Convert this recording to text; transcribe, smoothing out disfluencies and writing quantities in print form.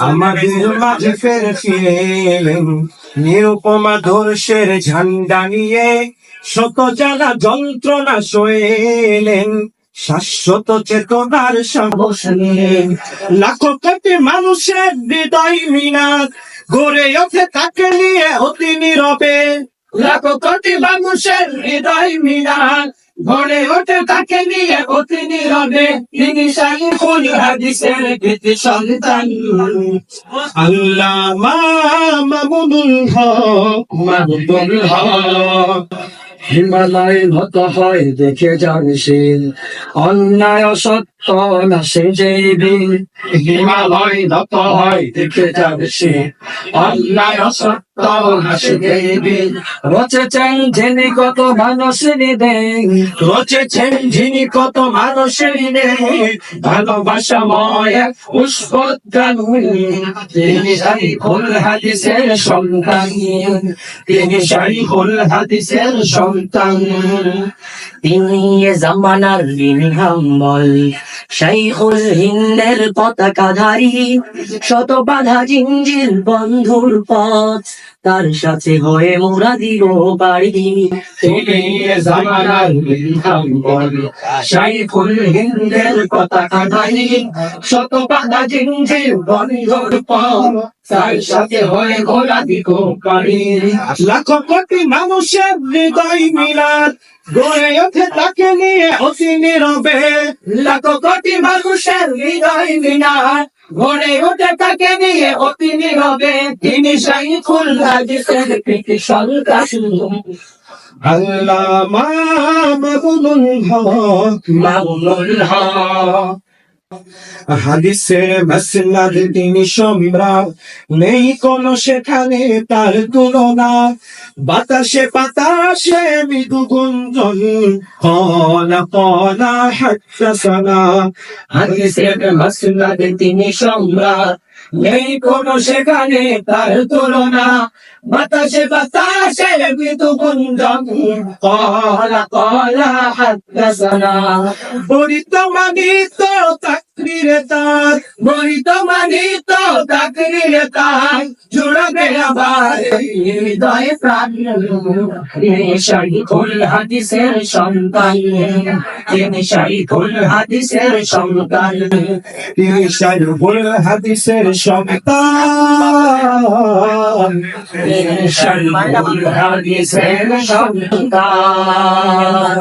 আমাদের মাঝে ফিরলেন নিরুপমা ধর্ষের ঝান্ডা নিয়ে, শত জ্বালা যন্ত্রণা সয়েলেন শাশ্বত চেতনার সাহস নিয়ে। লাখো কোটি মানুষের হৃদয় মিনার গড়ে ওঠে তাকে নিয়ে অতি নীরবে। লাখো কোটি মানুষের হৃদয় মিনার গড়ে ওঠে তাকে নিয়ে অতি নীরবে। তিনি শাইখুল হাদিসের কৃতি সন্তান আল্লামা মামুনুল হক। হিমালয় নত হয় দেখে জানসে, অন্যায় সত্য নাশে যেই বীর। হিমালয় নত হয় দেখে জানসে, অন্যায় সত্য নাশে যেই বীর। রচেছেন যিনি কত মানুষের দেন, রচেছেন যিনি কত মানুষের ভালোবাসাময় এক পুষ্পোদ্যান। তিনি শাইখুল হাদিসের সন্তান, তিনি শাইখুল হাদিসের সন্তান। তিনি এ জামানার হাম্বল, শাইখুল হিন্দের পতাকাধারী। শত বাধা জিঞ্জির বন্ধুর পথ, তার সাথে হয়ে মোরা দিব পারি। তিনি এ জামানার হাম্বল, শাইখুল হিন্দের পতাকাধারী। শত বাধা জিঞ্জির বন্ধুর পথ, তার সাথে হয়ে ঘোরা দিব পারি। লাখো কোটি মানুষের হৃদয় মিলাদ গড়ে ওঠে তাকে নিয়ে অতি নীরবে। লাখো কোটি মানুষের হৃদয় মিলাদ গড়ে ওঠে তাকে নিয়ে অতি নীরবে। তিনি শাইখুল হাদিসের কৃতি সন্তান আল্লামা মামুনুল হক। হাদিসের মাসনাদ তিনি সম্রাট, নেই কোন সেখানে তার তুলনা। বাতাসে বাতাসে মৃদু গুঞ্জন, কলা কলা হাদাসানা। হাদিসের মাসনাদ তিনি সম্রাট, নেই কোন সেখানে তার তুলনা। বাতাসে বাতাসে মৃদু গুঞ্জন, কলা কলা হাদাসানা। বরিত মানিত তাকরীরে তার, বরিত মানিত তাকরীরে তার। জুড়াবে আবার হৃদয়ে প্রাণ। তিনি শাইখুল হাদিসের সন্তান, তিনি শাইখুল হাদিসের সন্তান। তিনি শাইখুল হাদিসের সন্তান, তিনি শাইখুল হাদিসের সন্তান।